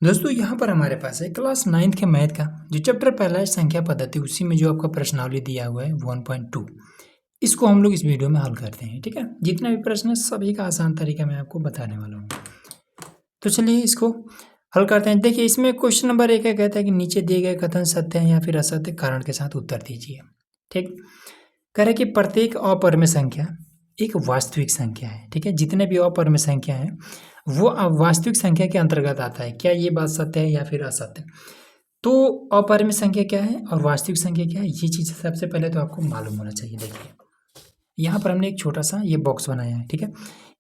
दोस्तों यहाँ पर हमारे पास है क्लास 9th के मैथ का जो चैप्टर पहला है संख्या पद्धति, उसी में जो आपका प्रश्नावली दिया हुआ है 1.2, इसको हम लोग इस वीडियो में हल करते हैं। ठीक है, जितना भी प्रश्न है सभी का आसान तरीका मैं आपको बताने वाला हूँ। तो चलिए इसको हल करते हैं। देखिए इसमें क्वेश्चन नंबर 1 है, कहता है कि नीचे दिए गए कथन सत्य है या फिर असत्य, कारण के साथ उत्तर दीजिए। ठीक, कह रहे कि प्रत्येक अपरिमेय संख्या एक वास्तविक संख्या है। ठीक है, जितने भी अपरिमेय संख्या है वो वास्तविक संख्या के अंतर्गत आता है। क्या ये बात सत्य है या फिर असत्य? तो अपरिमेय संख्या क्या है और वास्तविक संख्या क्या है, ये चीज़ सबसे पहले तो आपको मालूम होना चाहिए। देखिए यहाँ पर हमने एक छोटा सा ये बॉक्स बनाया है। ठीक है,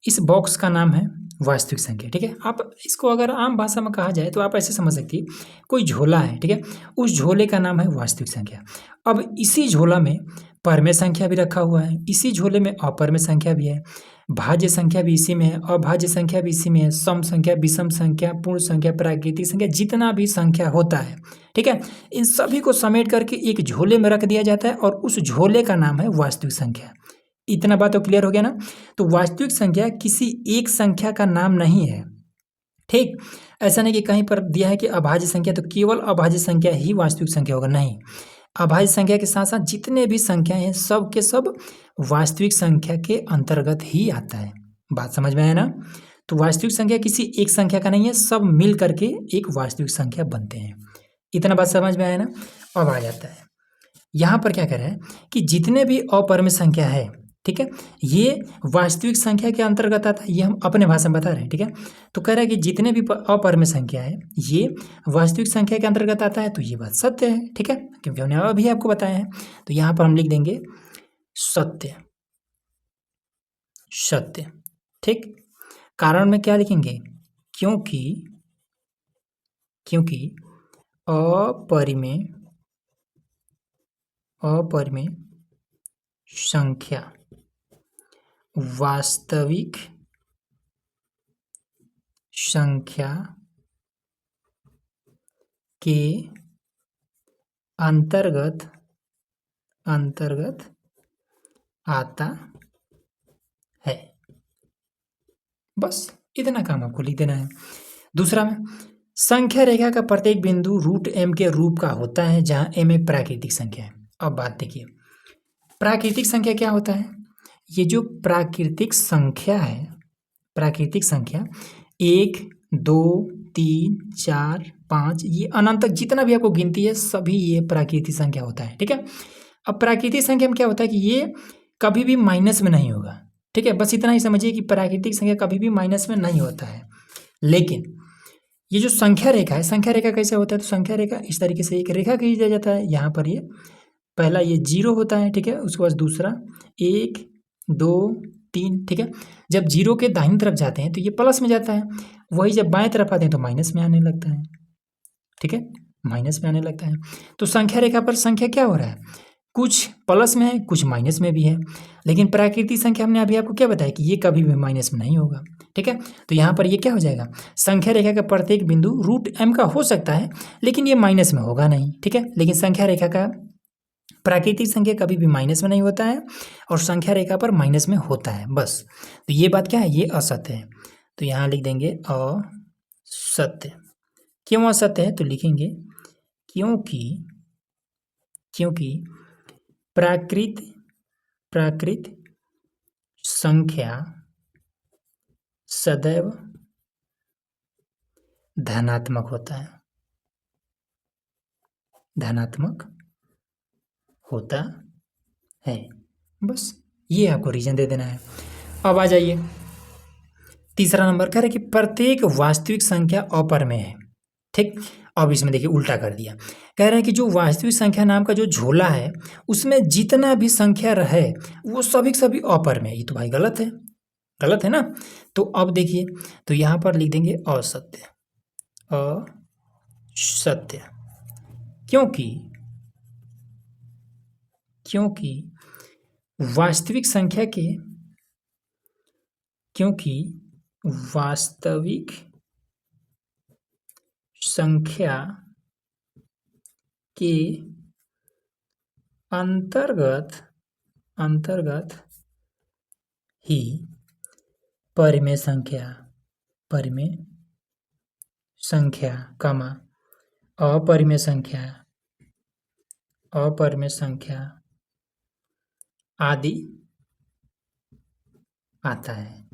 इस बॉक्स का नाम है वास्तविक संख्या। ठीक है, आप इसको अगर आम भाषा में कहा जाए तो आप ऐसे समझ सकती है, कोई झोला है। ठीक है, उस झोले का नाम है वास्तविक संख्या। अब इसी झोला में परमेय संख्या भी रखा हुआ है, इसी झोले में अपरमेय संख्या भी है, भाज्य संख्या भी इसी में है, अभाज्य संख्या भी इसी में है, सम संख्या, विषम संख्या, पूर्ण संख्या, प्राकृतिक संख्या, जितना भी संख्या होता है। ठीक है, इन सभी को समेट करके एक झोले में रख दिया जाता है और उस झोले का नाम है वास्तविक संख्या। इतना बात तो क्लियर हो गया ना। तो वास्तविक संख्या किसी एक संख्या का नाम नहीं है। ठीक, ऐसा नहीं कि कहीं पर दिया है कि अभाज्य संख्या तो केवल अभाज्य संख्या ही वास्तविक संख्या होगा, नहीं। अभाज्य संख्या के साथ साथ जितने भी संख्या हैं सब के सब वास्तविक संख्या के अंतर्गत ही आता है। बात समझ में आया ना। तो वास्तविक संख्या किसी एक संख्या का नहीं है, सब मिल करके एक वास्तविक संख्या बनते हैं। इतना बात समझ में आया ना। अब आ जाता है यहाँ पर क्या कह रहा है कि जितने भी अपरिमेय संख्या है, ठीक है, ये वास्तविक संख्या के अंतर्गत आता है। ये हम अपने भाषा में बता रहे हैं। ठीक है, तो कह रहा है कि जितने भी अपरिमेय संख्या है ये वास्तविक संख्या के अंतर्गत आता है, तो ये बात सत्य है। ठीक है, क्योंकि हमने अभी आपको बताया है। तो यहाँ पर हम लिख देंगे सत्य, सत्य। ठीक, कारण में क्या लिखेंगे, क्योंकि क्योंकि अपरिमेय अपरिमेय संख्या वास्तविक संख्या के अंतर्गत आता है। बस इतना काम आपको लिख देना है। दूसरा में संख्या रेखा का प्रत्येक बिंदु √m के रूप का होता है, जहां m एक प्राकृतिक संख्या है। अब बात देखिए, प्राकृतिक संख्या क्या होता है। ये जो प्राकृतिक संख्या है, प्राकृतिक संख्या 1, 2, 3, 4, 5, ये अनंत तक जितना भी आपको गिनती है सभी ये प्राकृतिक संख्या होता है। ठीक है, अब प्राकृतिक संख्या में क्या होता है कि ये कभी भी माइनस में नहीं होगा। ठीक है, बस इतना ही समझिए कि प्राकृतिक संख्या कभी भी माइनस में नहीं होता है। लेकिन ये जो संख्या रेखा है, संख्या रेखा कैसे होता है, तो संख्या रेखा इस तरीके से एक रेखा खींच दिया जाता है। यहाँ पर ये पहला ये 0 होता है। ठीक है, उसके बाद दूसरा 1, 2, 3। ठीक है, जब 0 के दाहिनी तरफ जाते हैं तो ये प्लस में जाता है, वही जब बाएं तरफ आते हैं तो माइनस में आने लगता है। ठीक है, माइनस में आने लगता है। तो संख्या रेखा पर संख्या क्या हो रहा है, कुछ प्लस में है कुछ माइनस में भी है। लेकिन प्राकृतिक संख्या हमने अभी आपको क्या बताया कि ये कभी भी माइनस में नहीं होगा। ठीक है, तो यहाँ पर ये क्या हो जाएगा, संख्या रेखा का प्रत्येक बिंदु √m का हो सकता है लेकिन ये माइनस में होगा नहीं। ठीक है, लेकिन संख्या रेखा का प्राकृतिक संख्या कभी भी माइनस में नहीं होता है और संख्या रेखा पर माइनस में होता है। बस, तो ये बात क्या है, ये असत्य है। तो यहाँ लिख देंगे असत्य। क्यों असत्य है, तो लिखेंगे क्योंकि प्राकृत संख्या सदैव धनात्मक होता है, धनात्मक होता है। बस ये आपको रीजन दे देना है। अब आ जाइए तीसरा नंबर, कह रहे कि प्रत्येक वास्तविक संख्या अपरिमेय है। ठीक, अब इसमें देखिए उल्टा कर दिया, कह रहे हैं कि जो वास्तविक संख्या नाम का जो झोला है उसमें जितना भी संख्या रहे वो सभी के सभी अपरिमेय। ये तो भाई गलत है, गलत है ना। तो अब देखिए, तो यहाँ पर लिख देंगे असत्य, असत्य। क्योंकि वास्तविक संख्या के क्योंकि वास्तविक संख्या के अंतर्गत ही परिमेय संख्या कमा अपरिमेय संख्या आदि आता है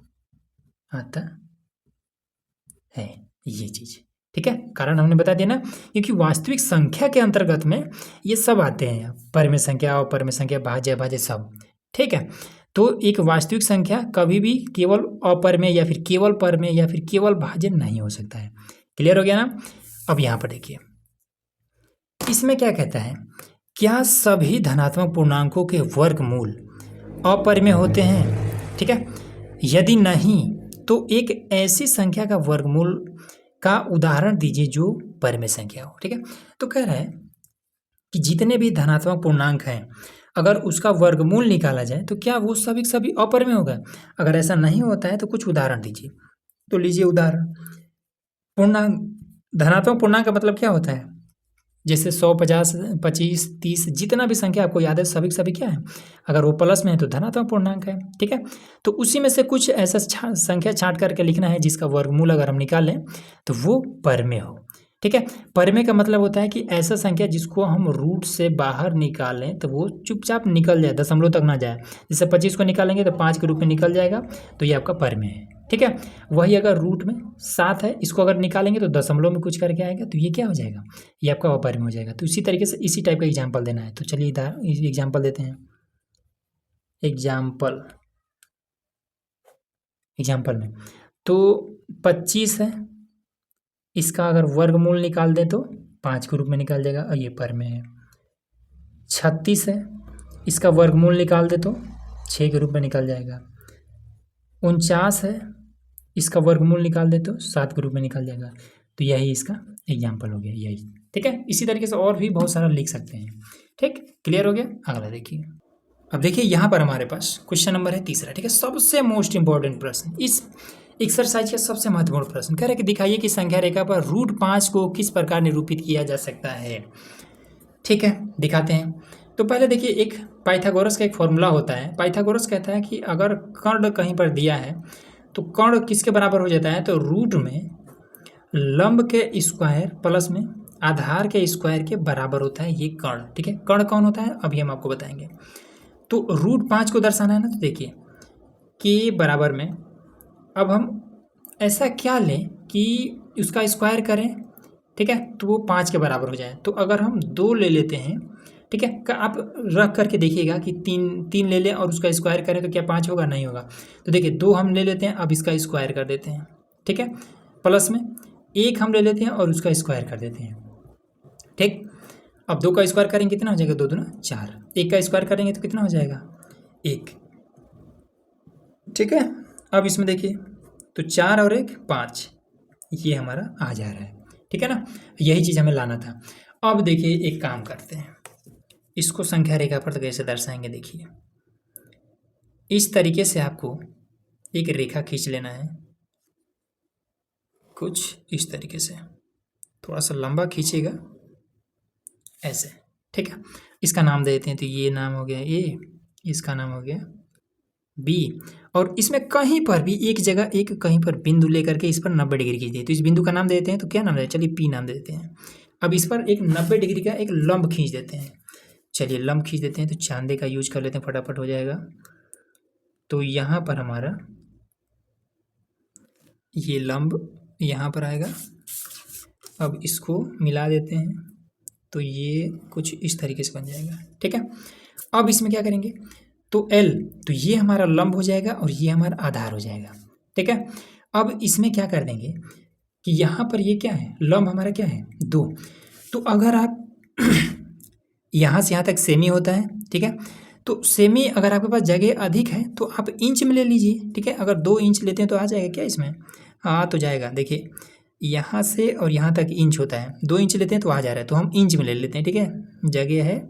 ये चीज। ठीक है, कारण हमने बता दिया ना, क्योंकि वास्तविक संख्या के अंतर्गत में ये सब आते हैं, परिमेय संख्या, अपरिमेय संख्या, भाज्य अभाज्य सब। ठीक है, तो एक वास्तविक संख्या कभी भी केवल अपरिमेय या फिर केवल परिमेय या फिर केवल भाज्य नहीं हो सकता है। क्लियर हो गया ना। अब यहाँ पर देखिए, इसमें क्या कहता है, क्या सभी धनात्मक पूर्णांकों के वर्गमूल अपरिमेय होते हैं? ठीक है, यदि नहीं तो एक ऐसी संख्या का वर्गमूल का उदाहरण दीजिए जो परिमेय संख्या हो। ठीक है, तो कह रहा है कि जितने भी धनात्मक पूर्णांक हैं अगर उसका वर्गमूल निकाला जाए तो क्या वो सभी सभी अपरिमेय होगा? अगर ऐसा नहीं होता है तो कुछ उदाहरण दीजिए। तो लीजिए उदाहरण, पूर्णांक, धनात्मक पूर्णांक का मतलब क्या होता है? जैसे 100, 50, 25, 30 जितना भी संख्या आपको याद है सभी सभी क्या है, अगर वो प्लस में है तो धनात्मक पूर्णांक है। ठीक है, तो उसी में से कुछ ऐसा संख्या छांट करके लिखना है जिसका वर्गमूल अगर हम निकालें तो वो परिमेय हो। ठीक है, परिमेय का मतलब होता है कि ऐसा संख्या जिसको हम रूट से बाहर निकालें तो वो चुपचाप निकल जाए, दशमलव तक ना जाए। जैसे 25 को निकालेंगे तो 5 के रूप में निकल जाएगा, तो ये आपका परिमेय है। ठीक है, वही अगर रूट में 7 है, इसको अगर निकालेंगे तो दशमलव में कुछ करके आएगा, तो ये क्या हो जाएगा, ये आपका अपरिमेय हो जाएगा। तो इसी तरीके से इसी टाइप का एग्जाम्पल देना है। तो चलिए एग्जाम्पल देते हैं। एग्जाम्पल में तो 25 है, इसका अगर वर्गमूल निकाल दें तो 5 के रूप में निकल जाएगा और ये परिमेय है। 36 है, इसका वर्गमूल निकाल दे तो 6 के रूप में निकल जाएगा। 49 है, इसका वर्गमूल निकाल दे तो 7 के रूप में निकल जाएगा। तो यही इसका एग्जाम्पल हो गया, यही। ठीक है, इसी तरीके से और भी बहुत सारा लिख सकते हैं। ठीक, क्लियर हो गया। अगला देखिए, अब देखिए यहाँ पर हमारे पास क्वेश्चन नंबर है 3। ठीक है, सबसे मोस्ट इंपॉर्टेंट प्रश्न, इस एक्सरसाइज का सबसे महत्वपूर्ण प्रश्न कह रहे कि दिखाइए कि संख्या रेखा पर √5 को किस प्रकार निरूपित किया जा सकता है। ठीक है, दिखाते हैं। तो पहले देखिए, एक पाइथागोरस का एक फॉर्मूला होता है। पाइथागोरस कहता है कि अगर कर्ण कहीं पर दिया है तो कर्ण किसके बराबर हो जाता है, तो रूट में लंब के स्क्वायर प्लस में आधार के स्क्वायर के बराबर होता है ये कर्ण। ठीक है, कर्ण कौन होता है अभी हम आपको बताएंगे। तो √5 को दर्शाना है ना, तो देखिए के बराबर में अब हम ऐसा क्या लें कि उसका स्क्वायर करें। ठीक है, तो वो 5 के बराबर हो जाए। तो अगर हम 2 ले लेते हैं, ठीक है, आप रख करके देखिएगा कि 3 ले लें और उसका स्क्वायर करें तो क्या 5 होगा, नहीं होगा। तो देखिए 2 हम ले लेते हैं, अब इसका स्क्वायर कर देते हैं। ठीक है, प्लस में 1 हम ले लेते हैं और उसका स्क्वायर कर देते हैं। ठीक, अब 2 का स्क्वायर करेंगे कितना हो जाएगा, 2 दूना 4। 1 का स्क्वायर करेंगे तो कितना हो जाएगा, 1। ठीक है, अब इसमें देखिए तो 4 और 1 5, ये हमारा आ जा रहा है। ठीक है ना, यही चीज़ हमें लाना था। अब देखिए एक काम करते हैं, इसको संख्या रेखा पर तो कैसे दर्शाएंगे। देखिए इस तरीके से आपको एक रेखा खींच लेना है, कुछ इस तरीके से, थोड़ा सा लंबा खींचेगा ऐसे। ठीक है, इसका नाम दे देते हैं। तो ये नाम हो गया ए, इसका नाम हो गया बी, और इसमें कहीं पर भी एक जगह एक कहीं पर बिंदु लेकर के इस पर 90 डिग्री खींच तो इस बिंदु का नाम दे देते हैं। तो क्या नाम दे, चलिए पी नाम दे देते हैं। अब इस पर एक 90 डिग्री का एक लंब खींच देते हैं। चलिए लंब खींच देते हैं, तो चांदे का यूज कर लेते हैं, फटाफट हो जाएगा। तो यहाँ पर हमारा ये लंब यहाँ पर आएगा। अब इसको मिला देते हैं तो ये कुछ इस तरीके से बन जाएगा। ठीक है, अब इसमें क्या करेंगे, तो L, तो ये हमारा लंब हो जाएगा और ये हमारा आधार हो जाएगा। ठीक है, अब इसमें क्या कर देंगे कि यहाँ पर ये क्या है, लंब हमारा क्या है 2। तो अगर आप यहाँ से यहाँ तक सेमी होता है। ठीक है, तो सेमी अगर आपके पास जगह अधिक है तो आप इंच में ले लीजिए। ठीक है, अगर 2 इंच लेते हैं तो आ जाएगा क्या इसमें, हाँ तो जाएगा। देखिए यहाँ से और यहाँ तक इंच होता है, 2 इंच लेते हैं तो आ जा रहा है, तो हम इंच में ले लेते हैं। ठीक है, जगह है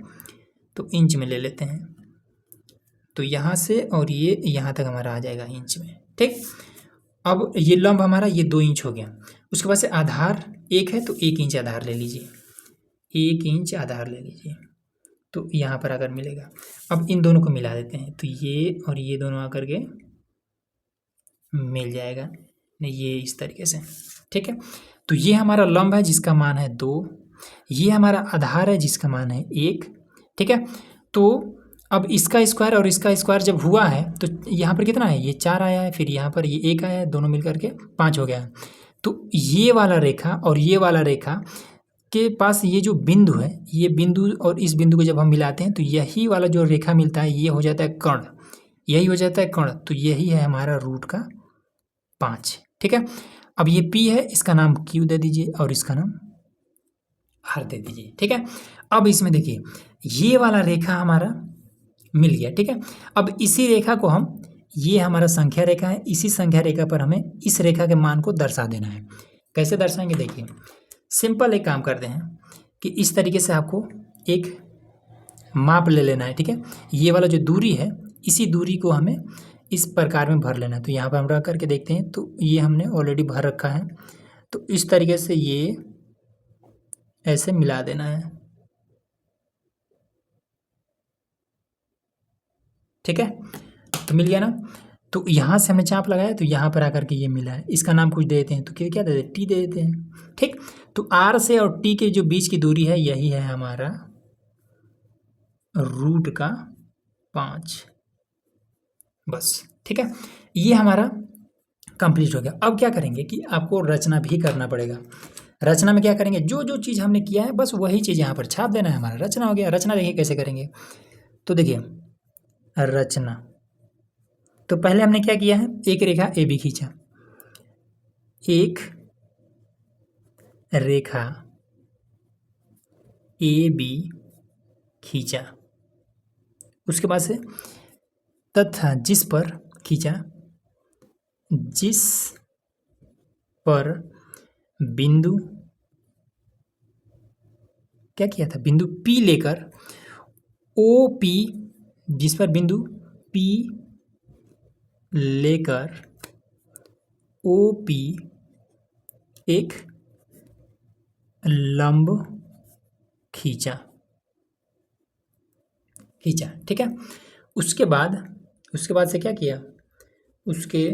तो इंच में ले लेते हैं। तो यहाँ से और ये यहाँ तक हमारा आ जाएगा इंच में। ठीक, अब ये लंब हमारा ये 2 इंच हो गया। उसके बाद से आधार 1 है तो 1 इंच आधार ले लीजिए, 1 इंच आधार ले लीजिए, तो यहाँ पर अगर मिलेगा। अब इन दोनों को मिला देते हैं, तो ये और ये दोनों आकर के मिल जाएगा, नहीं ये इस तरीके से। ठीक है, तो ये हमारा लंब है जिसका मान है 2, ये हमारा आधार है जिसका मान है 1, ठीक है। तो अब इसका स्क्वायर और इसका स्क्वायर जब हुआ है तो यहाँ पर कितना है, ये 4 आया है, फिर यहाँ पर ये 1 आया है, दोनों मिल करके 5 हो गया है। तो ये वाला रेखा और ये वाला रेखा के पास ये जो बिंदु है, ये बिंदु और इस बिंदु को जब हम मिलाते हैं तो यही वाला जो रेखा मिलता है ये हो जाता है कर्ण, यही हो जाता है कर्ण। तो यही है हमारा रूट का 5, ठीक है। अब ये P है, इसका नाम Q दे दीजिए और इसका नाम R दे दीजिए, ठीक है। अब इसमें देखिए ये वाला रेखा हमारा मिल गया, ठीक है। अब इसी रेखा को हम, ये हमारा संख्या रेखा है, इसी संख्या रेखा पर हमें इस रेखा के मान को दर्शा देना है। कैसे दर्शाएंगे, देखिए सिंपल एक काम करते हैं कि इस तरीके से आपको एक माप ले लेना है, ठीक है। ये वाला जो दूरी है, इसी दूरी को हमें इस प्रकार में भर लेना है। तो यहाँ पर हम रख करके देखते हैं, तो ये हमने ऑलरेडी भर रखा है। तो इस तरीके से ये ऐसे मिला देना है, ठीक है। तो मिल गया ना। तो यहाँ से हमने चाप लगाया तो यहाँ पर आकर के ये मिला है, इसका नाम कुछ दे देते हैं, तो क्या दे देते हैं, टी दे देते हैं, ठीक। तो आर से और टी के जो बीच की दूरी है यही है हमारा रूट का 5, बस, ठीक है। ये हमारा कंप्लीट हो गया। अब क्या करेंगे कि आपको रचना भी करना पड़ेगा। रचना में क्या करेंगे, जो जो चीज़ हमने किया है बस वही चीज़ यहाँ पर छाप देना है, हमारा रचना हो गया। रचना देखिए कैसे करेंगे, तो देखिए रचना, तो पहले हमने क्या किया है, एक रेखा ए बी खींचा, एक रेखा ए बी खींचा, उसके बाद से तथा जिस पर खींचा, जिस पर बिंदु क्या किया था, बिंदु P लेकर OP, जिस पर बिंदु P लेकर OP एक लंब खींचा, ठीक है। उसके बाद से क्या किया, उसके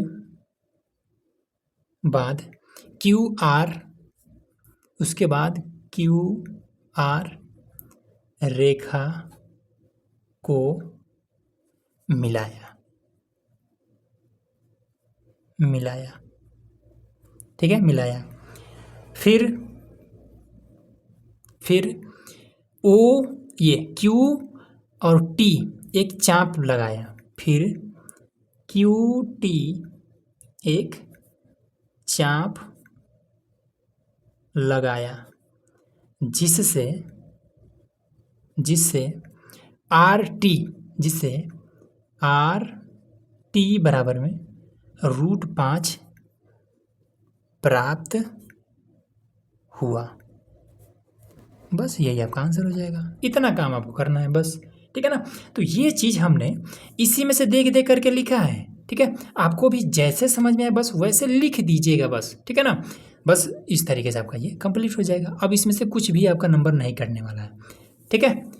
बाद QR, उसके बाद QR रेखा को मिलाया, ठीक है, मिलाया। फिर O, ये Q और T एक चाप लगाया, फिर QT एक चाप लगाया, जिससे RT बराबर में √5 प्राप्त हुआ। बस यही आपका आंसर हो जाएगा। इतना काम आपको करना है बस, ठीक है ना। तो ये चीज़ हमने इसी में से देख करके लिखा है, ठीक है। आपको भी जैसे समझ में आए बस वैसे लिख दीजिएगा बस, ठीक है ना। बस इस तरीके से आपका ये कंप्लीट हो जाएगा। अब इसमें से कुछ भी आपका नंबर नहीं कटने वाला है, ठीक है।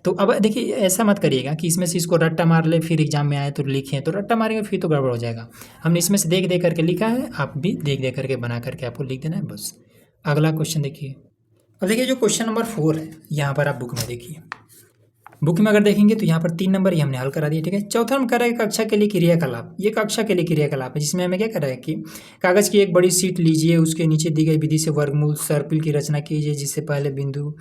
तो अब देखिए ऐसा मत करिएगा कि इसमें से इसको रट्टा मार ले फिर एग्जाम में आए तो लिखें, तो रट्टा मारेंगे फिर तो गड़बड़ हो जाएगा। हमने इसमें से देख करके लिखा है, आप भी देख करके बना करके आपको लिख देना है बस। अगला क्वेश्चन देखिए। अब देखिए जो क्वेश्चन नंबर 4 है, यहाँ पर आप बुक में देखिए, बुक में अगर देखेंगे तो यहाँ पर 3 नंबर ही हमने हल करा दिया, ठीक है। चौथा हम कर रहे हैं कक्षा के लिए क्रियाकलाप। ये कक्षा के लिए क्रियाकलाप है, जिसमें हमें क्या कर रहा है कि कागज़ की एक बड़ी शीट लीजिए, उसके नीचे दी गई विधि से वर्गमूल सर्पिल की रचना कीजिए, जिससे पहले बिंदु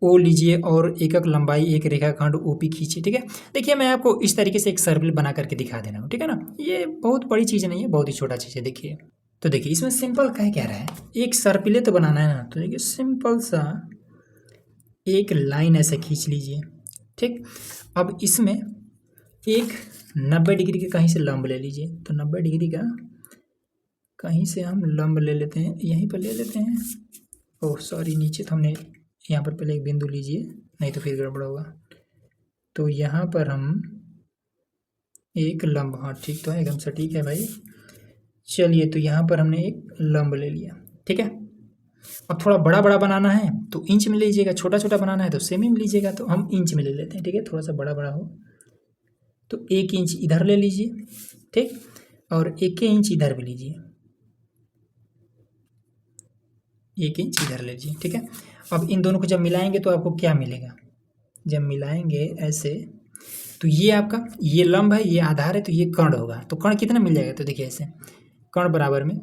O लीजिए और एकक लंबाई एक रेखाखंड OP खींचिए, ठीक है। देखिए मैं आपको इस तरीके से एक सर्पिल बना करके दिखा देना हूँ, ठीक है ना। ये बहुत बड़ी चीज़ नहीं है, बहुत ही छोटा चीज़ है। देखिए तो देखिए इसमें सिंपल कह रहा है, एक सर्पिले तो बनाना है ना, तो देखिए सिंपल सा एक लाइन ऐसे खींच लीजिए, ठीक। अब इसमें एक 90 डिग्री के कहीं से लंब ले लीजिए, तो 90 डिग्री का कहीं से हम लंब ले लेते हैं, यहीं पर ले लेते हैं। ओह सॉरी, नीचे तो हमने यहाँ पर पहले एक बिंदु लीजिए, नहीं तो फिर गड़बड़ होगा। तो यहाँ पर हम एक लंब, हाँ ठीक तो है, एकदम सटीक है भाई। चलिए तो यहाँ पर हमने एक लंब ले लिया, ठीक है। अब थोड़ा बड़ा बड़ा बनाना है तो इंच में लीजिएगा, छोटा छोटा बनाना है तो सेमी में लीजिएगा। तो हम इंच में ले लेते हैं, ठीक है। थोड़ा सा बड़ा बड़ा हो तो 1 इंच इधर ले लीजिए, ठीक, और 1 इंच इधर भी लीजिए, 1 इंच इधर ले लीजिए, ठीक है। अब इन दोनों को जब मिलाएंगे तो आपको क्या मिलेगा, जब मिलाएंगे ऐसे तो ये आपका ये लंब है, ये आधार है, तो ये कर्ण होगा। तो कर्ण कितना मिल जाएगा, तो देखिए ऐसे कर्ण बराबर में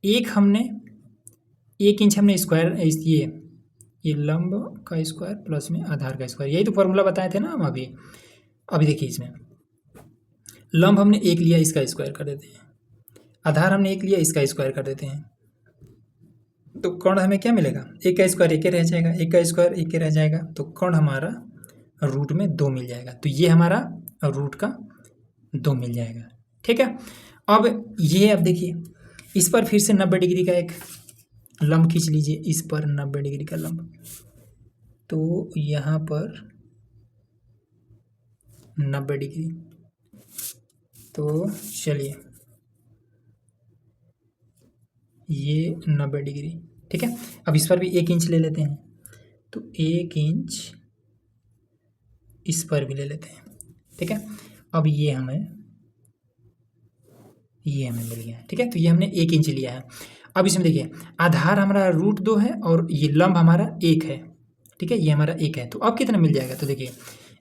1 इंच हमने स्क्वायर ये लंब का स्क्वायर प्लस में आधार का स्क्वायर, यही तो फॉर्मूला बताए थे ना हम अभी देखिए इसमें लंब हमने 1 लिया, इसका स्क्वायर कर देते हैं, आधार हमने 1 लिया, इसका स्क्वायर कर देते हैं, तो कर्ण हमें क्या मिलेगा, 1 का स्क्वायर 1 रह जाएगा, 1 का स्क्वायर 1 रह जाएगा, तो कर्ण हमारा रूट में 2 मिल जाएगा। तो ये हमारा रूट का 2 मिल जाएगा, ठीक है। अब ये अब देखिए इस पर फिर से 90 डिग्री का एक लंब खींच लीजिए, इस पर 90 डिग्री का लंब, तो यहाँ पर 90 डिग्री, तो चलिए ये 90 डिग्री, ठीक है। अब इस पर भी 1 इंच ले लेते हैं, तो 1 इंच इस पर भी ले लेते हैं, ठीक है। अब ये हमें मिल गया, ठीक है। तो ये हमने 1 इंच लिया है। अब इसमें देखिए आधार हमारा √2 है और ये लंब हमारा 1 है, ठीक है, ये हमारा 1 है। तो अब कितना मिल जाएगा, तो देखिए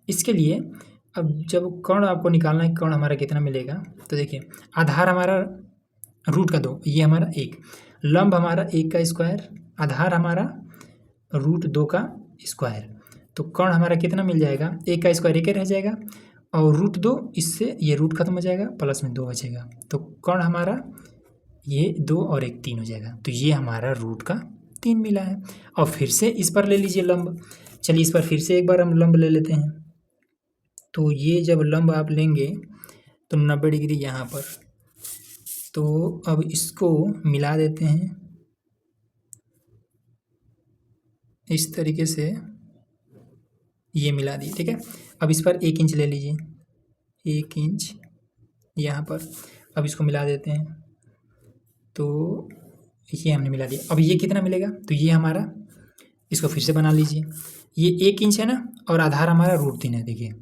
इसके लिए अब जब कर्ण आपको निकालना है, कर्ण हमारा कितना मिलेगा, तो देखिए आधार हमारा रूट का 2, ये हमारा 1, लंब हमारा 1 का स्क्वायर, आधार हमारा √2 का स्क्वायर, तो कर्ण हमारा कितना मिल जाएगा, 1 का स्क्वायर 1 रह जाएगा और √2, इससे ये रूट खत्म हो जाएगा, प्लस में 2 बचेगा, तो कर्ण हमारा ये 2 और 1 3 हो जाएगा। तो ये हमारा रूट का 3 मिला है। और फिर से इस पर ले लीजिए लंब, चलिए इस पर फिर से एक बार हम लंब ले लेते हैं। तो ये जब लंब आप लेंगे तो 90 डिग्री यहाँ पर, तो अब इसको मिला देते हैं इस तरीके से, ये मिला दिए, ठीक है। अब इस पर 1 इंच ले लीजिए, 1 इंच यहाँ पर, अब इसको मिला देते हैं, तो ये हमने मिला दिया। अब ये कितना मिलेगा, तो ये हमारा, इसको फिर से बना लीजिए, ये 1 इंच है ना और आधार हमारा √3 है, देखिए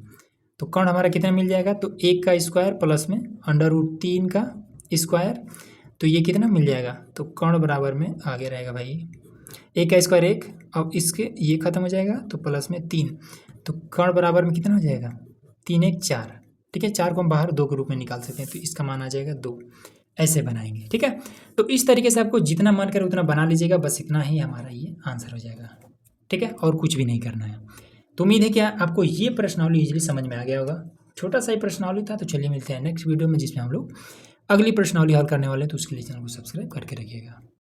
तो कर्ण हमारा कितना मिल जाएगा, तो 1 का स्क्वायर प्लस में √3 का स्क्वायर, तो ये कितना मिल जाएगा, तो कर्ण बराबर में आगे रहेगा भाई 1 का स्क्वायर 1, अब इसके ये खत्म हो जाएगा तो प्लस में 3, तो कर्ण बराबर में कितना हो जाएगा, 3 1 4, ठीक है। 4 को हम बाहर 2 के रूप में निकाल सकते हैं, तो इसका मान आ जाएगा 2, ऐसे बनाएंगे, ठीक है। तो इस तरीके से आपको जितना मन करे उतना बना लीजिएगा, बस इतना ही हमारा ये आंसर हो जाएगा, ठीक है, और कुछ भी नहीं करना है। तो उम्मीद है कि आपको ये प्रश्नावली इजीली समझ में आ गया होगा। छोटा सा ही प्रश्नावली था, तो चलिए मिलते हैं नेक्स्ट वीडियो में जिसमें हम लोग अगली प्रश्नावली हल करने वाले हैं। तो उसके लिए चैनल को सब्सक्राइब करके रखिएगा।